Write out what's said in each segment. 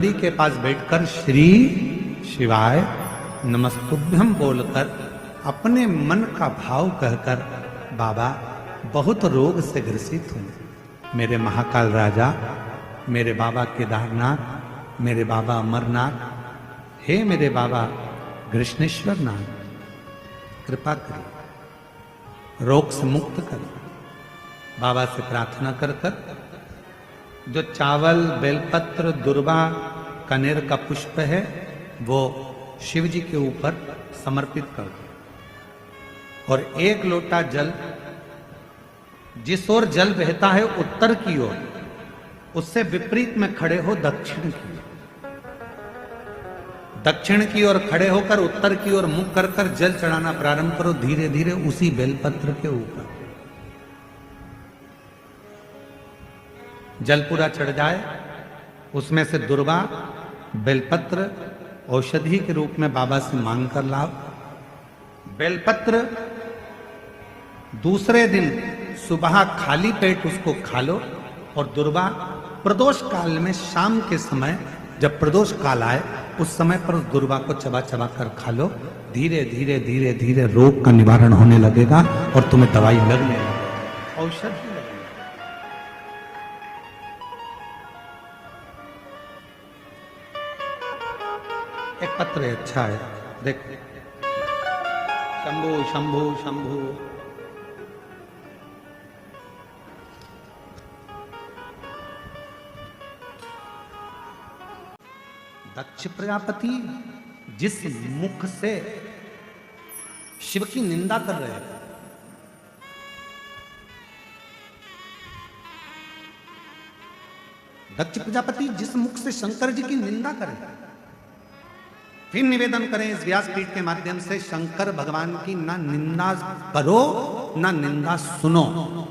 के पास बैठकर श्री शिवाय नमस्तुभ्यम बोलकर अपने मन का भाव कहकर, बाबा बहुत रोग से ग्रसित हूं, मेरे महाकाल राजा, मेरे बाबा केदारनाथ, मेरे बाबा अमरनाथ, हे मेरे बाबा कृष्णेश्वर नाथ, कृपा करो, रोग से मुक्त करो। बाबा से प्रार्थना कर कर जो चावल, बेलपत्र, दुर्वा, कनेर का पुष्प है वो शिव जी के ऊपर समर्पित कर दो और एक लोटा जल, जिस ओर जल बहता है उत्तर की ओर, उससे विपरीत में खड़े हो दक्षिण की ओर। दक्षिण की ओर खड़े होकर उत्तर की ओर मुख कर कर जल चढ़ाना प्रारंभ करो, धीरे धीरे उसी बेलपत्र के ऊपर। जल पूरा चढ़ जाए, उसमें से दुर्वा, बेलपत्र औषधि के रूप में बाबा से मांग कर लाओ। बेलपत्र दूसरे दिन सुबह खाली पेट उसको खा लो और दुर्वा प्रदोष काल में शाम के समय जब प्रदोष काल आए उस समय पर उस दुर्वा को चबा चबा कर खा लो। धीरे धीरे धीरे धीरे रोग का निवारण होने लगेगा और तुम्हें दवाई लगने लगेगी, औषधि। एक पत्र है, अच्छा है, देखो। शंभु शंभु शंभु। दक्ष प्रजापति जिस मुख से शिव की निंदा कर रहे हैं, दक्ष प्रजापति जिस मुख से शंकर जी की निंदा करें, फिर निवेदन करें इस व्यासपीठ के माध्यम से, शंकर भगवान की ना निंदा करो ना निंदा सुनो।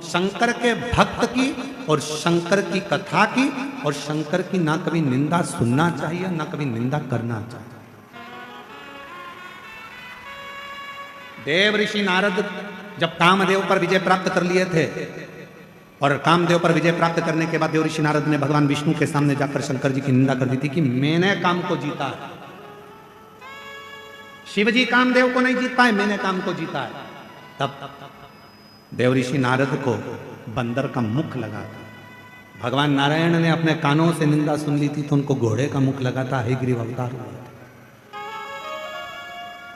शंकर के भक्त की और शंकर की कथा की और शंकर की ना कभी निंदा सुनना चाहिए ना कभी निंदा करना चाहिए। देव ऋषि नारद जब कामदेव पर विजय प्राप्त कर लिए थे और कामदेव पर विजय प्राप्त करने के बाद देव ऋषि नारद ने भगवान विष्णु के सामने जाकर शंकर जी की निंदा कर दी थी कि मैंने काम को जीता है, शिव जी कामदेव को नहीं जीत पाए, मैंने काम को जीता है। तब देव ऋषि नारद को बंदर का मुख लगा था। भगवान नारायण ने अपने कानों से निंदा सुन ली थी तो उनको घोड़े का मुख लगा था, हयग्रीव अवतार हुआ था।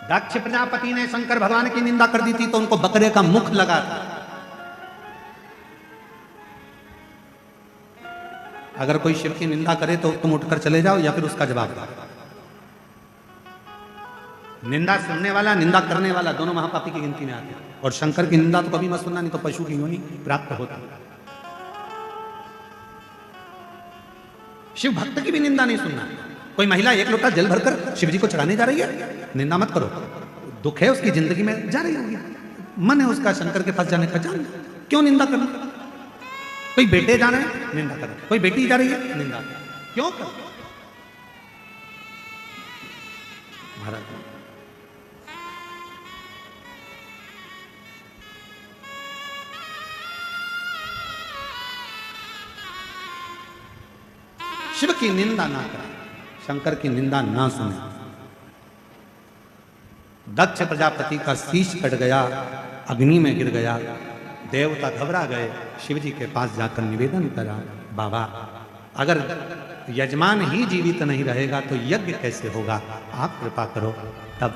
दक्ष प्रजापति ने शंकर भगवान की निंदा कर दी थी तो उनको बकरे का मुख लगा था। अगर कोई शिव की निंदा करे तो तुम उठकर चले जाओ या फिर उसका जवाब दो। निंदा सुनने वाला, निंदा करने वाला दोनों महापापी की गिनती में आते हैं। और शंकर की निंदा तो कभी मत सुनना, नहीं तो पशु की योनि प्राप्त होती है। शिव भक्त की भी निंदा नहीं सुनना। कोई महिला एक लोटा जल भरकर शिव जी को चढ़ाने जा रही है, निंदा मत करो। दुख है उसकी जिंदगी में, जा रही होगी, मन है उसका शंकर के पास जाने का, जान, क्यों निंदा करना। कोई बेटे जा रहे हैं, निंदा करो। कोई बेटी जा रही है, निंदा करो। क्यों करो महाराज। शिव की निंदा ना करें, शंकर की निंदा ना सुने। दक्ष प्रजापति का शीश कट गया, अग्नि में गिर गया। देवता घबरा गए, शिव जी के पास जाकर निवेदन करा, बाबा अगर यजमान ही जीवित नहीं रहेगा तो यज्ञ कैसे होगा, आप कृपा करो। तब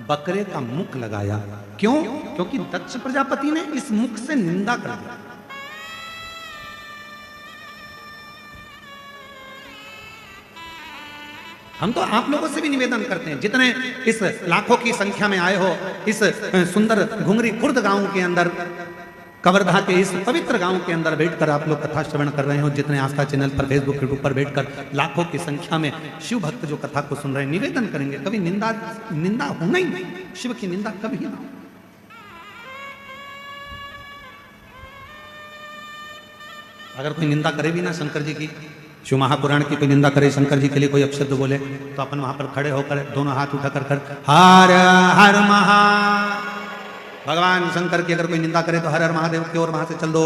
बकरे का मुख लगाया। क्यों? क्योंकि दक्ष प्रजापति ने इस मुख से निंदा कर दी। हम तो आप लोगों से भी निवेदन करते हैं, जितने इस लाखों की संख्या में आए हो, इस सुंदर घुंगरी खुर्द गांव के अंदर, कवर्धा के इस पवित्र गांव के अंदर बैठकर आप लोग कथा श्रवण कर रहे हो, जितने आस्था चैनल पर, फेसबुक, यूट्यूब पर बैठकर लाखों की संख्या में शिव भक्त जो कथा को सुन रहे हैं, निवेदन करेंगे कभी निंदा होना ही नहीं, शिव की निंदा कभी ना। अगर कोई निंदा करे भी ना शंकर जी की, शिव महापुराण की कोई निंदा करे, शंकर जी के लिए कोई अपशब्द बोले, तो अपन वहां पर खड़े होकर दोनों हाथ उठा कर हर हर महा, भगवान शंकर की अगर कोई निंदा करे तो हर हर महादेव की ओर वहां से चल दो।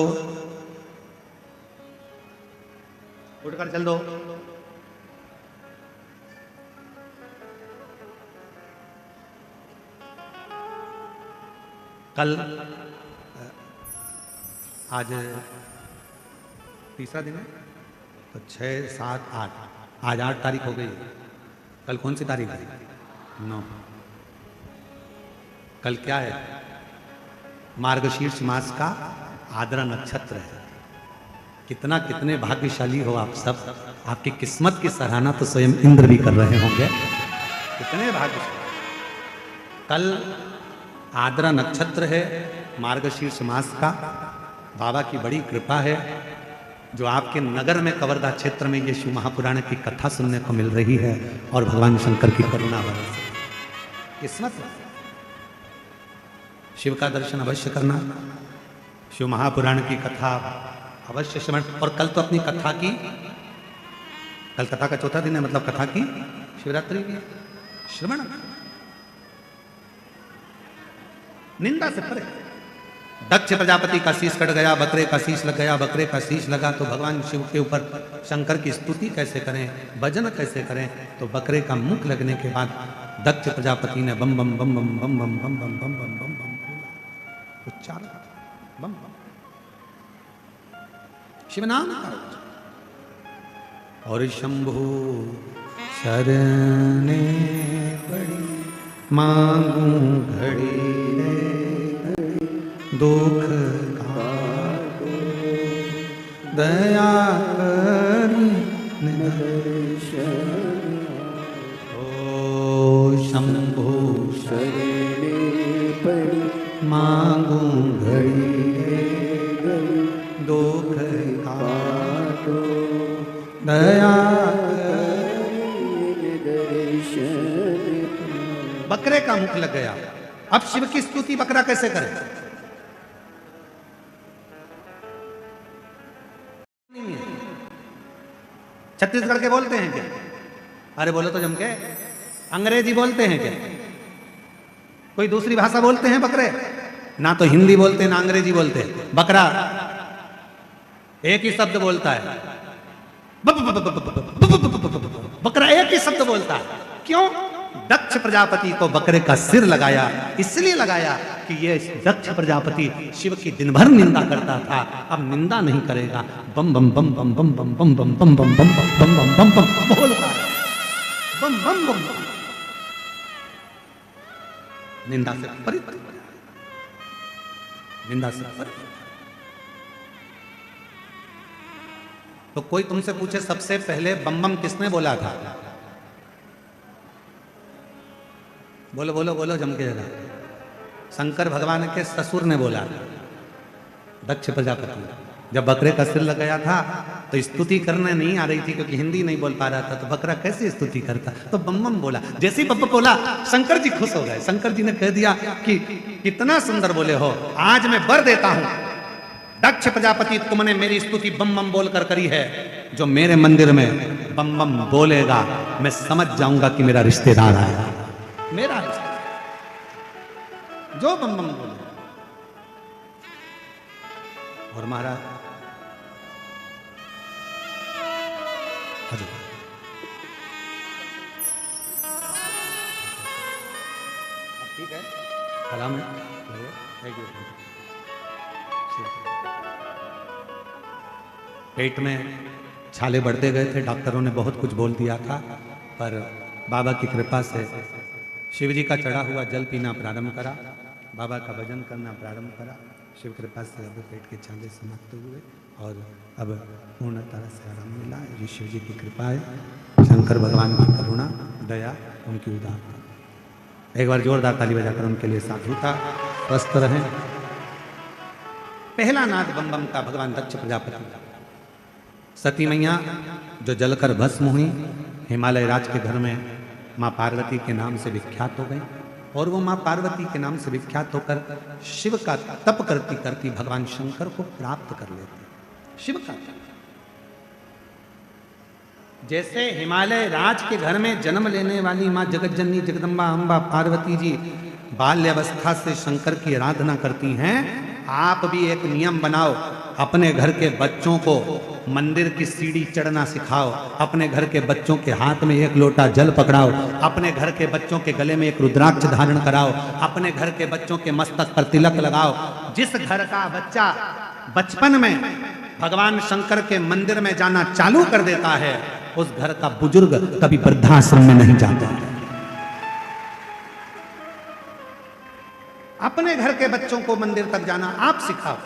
उठकर चल दो। कल आज तीसरा दिन है तो 6, 7, 8 आज 8 तारीख हो गई। कल कौन सी तारीख है? 9। कल क्या है? मार्गशीर्ष मास का आद्रा नक्षत्र है। कितने भाग्यशाली हो आप सब। आपकी किस्मत की सराहना तो स्वयं इंद्र भी कर रहे होंगे। कितने भाग्यशाली। कल आद्रा नक्षत्र है, मार्गशीर्ष मास का। बाबा की बड़ी कृपा है जो आपके नगर में कवर्धा क्षेत्र में ये शिव महापुराण की कथा सुनने को मिल रही है और भगवान शंकर की करुणा बरस। किस्मत। शिव का दर्शन अवश्य करना, शिव महापुराण की कथा अवश्य श्रवण। और कल तो अपनी कथा की, कल कथा का चौथा दिन है, मतलब कथा की शिवरात्रि की श्रवण। निंदा से परे। दक्ष प्रजापति का शीश कट गया, बकरे का शीश लग गया, बकरे का शीश लगा तो भगवान शिव के ऊपर शंकर की स्तुति कैसे करें, भजन कैसे करें? तो बकरे का मुख लगने के बाद दक्ष प्रजापति ने बम बम बम बम बम बम बम बम बम बम बम बम उच्चारण बम बम शिव नाम का। और शंभु शरणे पड़ी मांगू घड़ी रे दुख काटो दया करी ओ शंभु शरणे पड़ी मांगू घड़ी रे दुख काटो दया करी। बकरे का मुख लग गया। अब शिव की स्तुति बकरा कैसे करे? छत्तीसगढ़ के बोलते हैं क्या? अरे बोलो तो जम के। अंग्रेजी बोलते हैं क्या? कोई दूसरी भाषा बोलते हैं बकरे? ना तो हिंदी बोलते ना अंग्रेजी बोलते। बकरा एक ही शब्द बोलता है। बकरा एक ही शब्द बोलता है। क्यों? दक्ष प्रजापति को बकरे का सिर लगाया, इसलिए लगाया कि ये दक्ष प्रजापति शिव की दिन भर निंदा करता था, अब निंदा नहीं करेगा। बम बम बम बम बम बम बम बम बम बम बम बम बम बम बम बोलता है। बम बम बम निंदा से परित, निंदा से परित। तो कोई तुमसे पूछे सबसे पहले बम बम किसने बोला था? बोलो बोलो बोलो जम के जरा। शंकर भगवान के ससुर ने बोला, दक्ष प्रजापति। जब बकरे का सिर लग गया था तो स्तुति करने नहीं आ रही थी क्योंकि हिंदी नहीं बोल पा रहा था, तो बकरा कैसे स्तुति करता? तो बम बम बोला। जैसे ही बम बोला शंकर जी खुश हो गए। शंकर जी ने कह दिया कि कितना सुंदर बोले हो, आज मैं वर देता हूं दक्ष प्रजापति, तुमने मेरी स्तुति बम बम बोलकर करी है। जो मेरे मंदिर में बम बम बोलेगा मैं समझ जाऊंगा कि मेरा रिश्तेदार आया। मेरा जो बम बम बोले। और महाराज ठीक है, सलाम है। Thank you. पेट में छाले बढ़ते गए थे, डॉक्टरों ने बहुत कुछ बोल दिया था, पर बाबा की कृपा से शिव जी का चढ़ा हुआ जल पीना प्रारंभ करा, बाबा का भजन करना प्रारंभ करा। शिव कृपा से अब पेट के छाले समाप्त हुए और अब पूर्ण तरह से आराम मिला। ये शिव जी की कृपा है, शंकर भगवान की करुणा, दया, उनकी उदारता। एक बार जोरदार ताली बजाकर उनके लिए साधुता। स्वस्थ रहें। पहला नाद बम बम का भगवान दक्ष प्रजापति। सती मैया जो जलकर भस्म हुई, हिमालय राज के घर में माँ पार्वती के नाम से विख्यात हो गई और वो माँ पार्वती के नाम से विख्यात होकर शिव का तप करती करती भगवान शंकर को प्राप्त कर लेते। शिव का तप। जैसे हिमालय राज के घर में जन्म लेने वाली माँ जगतजननी जगदम्बा अम्बा पार्वती जी बाल्यावस्था से शंकर की आराधना करती हैं, आप भी एक नियम बनाओ, अपने घर के बच्चों को मंदिर की सीढ़ी चढ़ना सिखाओ, अपने घर के बच्चों के हाथ में एक लोटा जल पकड़ाओ, अपने घर के बच्चों के गले में एक रुद्राक्ष धारण कराओ, अपने घर के बच्चों के मस्तक पर तिलक लगाओ। जिस घर का बच्चा बचपन में भगवान शंकर के मंदिर में जाना चालू कर देता है, उस घर का बुजुर्ग कभी वृद्धाश्रम में नहीं जाता। अपने घर के बच्चों को मंदिर तक जाना आप सिखाओ।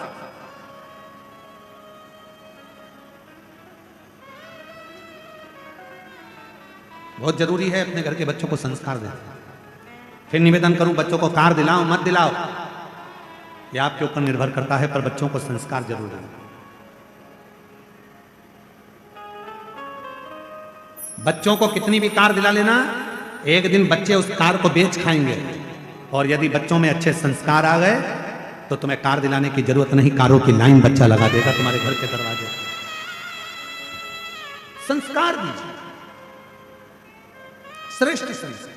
बहुत जरूरी है अपने घर के बच्चों को संस्कार देना। फिर निवेदन करूं, बच्चों को कार दिलाओ मत दिलाओ, यह आपके ऊपर निर्भर करता है, पर बच्चों को संस्कार जरूर देना। बच्चों को कितनी भी कार दिला लेना, एक दिन बच्चे उस कार को बेच खाएंगे। और यदि बच्चों में अच्छे संस्कार आ गए तो तुम्हें कार दिलाने की जरूरत नहीं, कारों की लाइन बच्चा लगा देगा तुम्हारे घर के दरवाजे। संस्कार दीजिए, श्रेष्ठ संस्कार।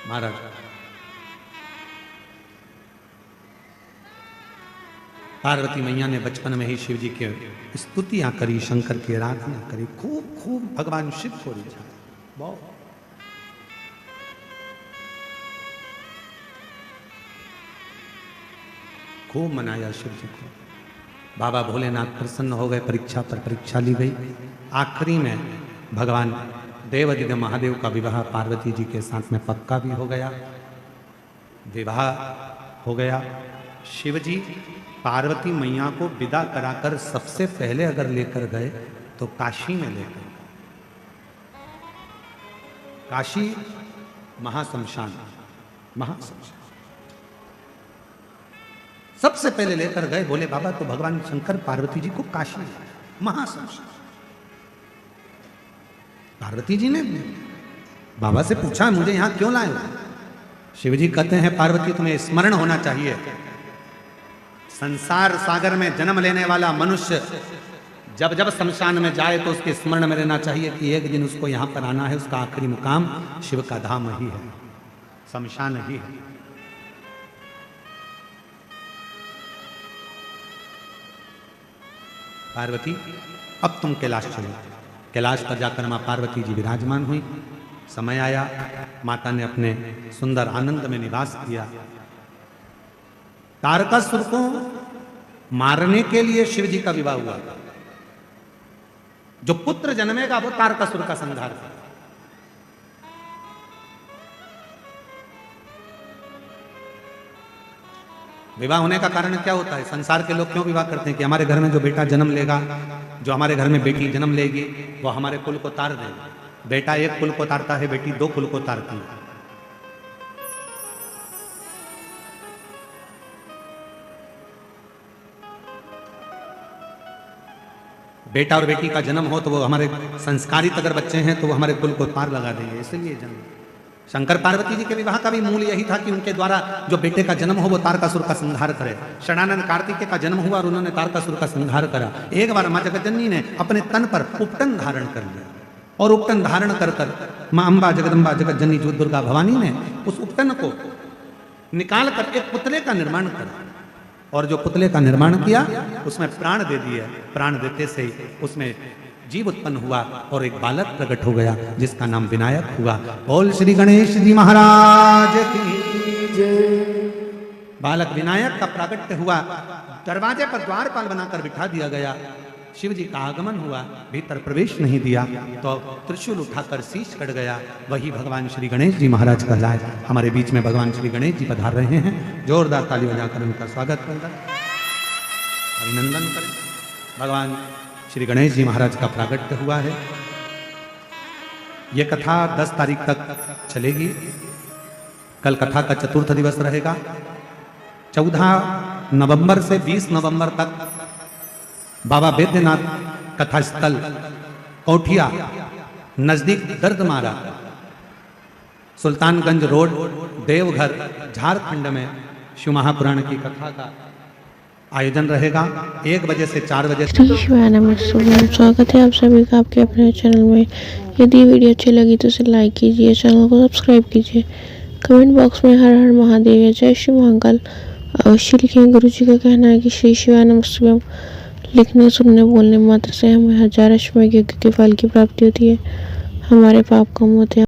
महाराज पार्वती मैया ने बचपन में ही शिव जी के स्तुतियां करी, शंकर की आराधना करी, खूब खूब भगवान शिव को रिझा, बहुत खूब मनाया शिव जी को। बाबा भोलेनाथ प्रसन्न हो गए, परीक्षा पर परीक्षा ली गई। आखिरी में भगवान देवादिदेव महादेव का विवाह पार्वती जी के साथ में पक्का भी हो गया, विवाह हो गया। शिव जी पार्वती मैया को विदा कराकर सबसे पहले अगर लेकर गए तो काशी में लेकर गए। काशी महाशमशान, महाशमशान सबसे पहले लेकर गए। बोले बाबा तो भगवान शंकर पार्वती जी को काशी महाशमशान। पार्वती जी ने बाबा से पूछा मुझे यहां क्यों लाए? शिव जी कहते हैं पार्वती तुम्हें स्मरण होना चाहिए, संसार सागर में जन्म लेने वाला मनुष्य जब जब शमशान में जाए तो उसके स्मरण में रहना चाहिए कि एक दिन उसको यहां पर आना है। उसका आखिरी मुकाम शिव का धाम ही है, शमशान ही है। पार्वती अब तुम कैलाश चलो। कैलाश पर जाकर मां पार्वती जी विराजमान हुई। समय आया, माता ने अपने सुंदर आनंद में निवास किया। तारकासुर को मारने के लिए शिव जी का विवाह हुआ। जो पुत्र जन्मेगा वो तारकासुर का संहार करेगा। विवाह होने का कारण क्या होता है? संसार के लोग क्यों विवाह करते हैं कि हमारे घर में जो बेटा जन्म लेगा, जो हमारे घर में बेटी जन्म लेगी, वो हमारे कुल को तार देगा। बेटा एक कुल को तारता है, बेटी दो कुल को तारती है। बेटा और बेटी का जन्म हो तो वो हमारे संस्कारित अगर बच्चे हैं तो वो हमारे कुल को पार लगा देंगे, इसलिए जन्म। शंकर पार्वती जी के विवाह का भी मूल यही था कि उनके द्वारा जो बेटे का जन्म हो वो तारकासुर का संहार करे। षडानंद कार्तिकेय का जन्म हुआ और उन्होंने तारकासुर का संहार करा। एक बार मां जगतजननी ने अपने तन पर उपटन धारण कर लिया और उपटन धारण कर मां अंबा जगदम्बा जगतजननी जो दुर्गा भवानी ने उस उपटन को निकाल कर एक पुतले का निर्माण करा और जो पुतले का निर्माण किया उसमें प्राण दे दिया। प्राण देते से उसमें जीव उत्पन्न हुआ और एक बालक प्रकट हो गया जिसका नाम विनायक हुआ। बोल श्री गणेश जी महाराज की जय। बालक विनायक का प्राकट्य हुआ। दरवाजे पर द्वारपाल बनाकर बिठा दिया गया। शिव जी का आगमन हुआ, भीतर प्रवेश नहीं दिया तो त्रिशूल उठाकर शीश कट गया। वही भगवान श्री गणेश जी महाराज कहलाए। हमारे बीच में भगवान श्री गणेश जी पधार रहे हैं। जोरदार ताली बजाकर उनका स्वागत कर अभिनंदन करें। भगवान श्री गणेश जी महाराज का प्राकट्य हुआ है। यह कथा 10 तारीख तक चलेगी। कल कथा का चतुर्थ दिवस रहेगा। 14 नवंबर से 20 नवंबर तक बाबा बैद्यनाथ कथा स्थल कोठिया नजदीक दर्दमारा सुल्तानगंज रोड देवघर झारखंड में शिव महापुराण की कथा का आयोजन रहेगा 1 बजे से 4 बजे। स्वागत है आप सभी का आपके अपने चैनल में। यदि वीडियो अच्छी लगी तो इसे लाइक कीजिए, चैनल को सब्सक्राइब कीजिए, कमेंट बॉक्स में हर हर महादेव, जय शिव महाकाल अवश्य लिखें। गुरु जी का कहना है कि श्री शिवाय नमस्तुभ्यम लिखने, सुनने, बोलने मात्र से हमें 1000 अश्वमेध यज्ञ के फल की प्राप्ति होती है। हमारे पाप कम होते हैं।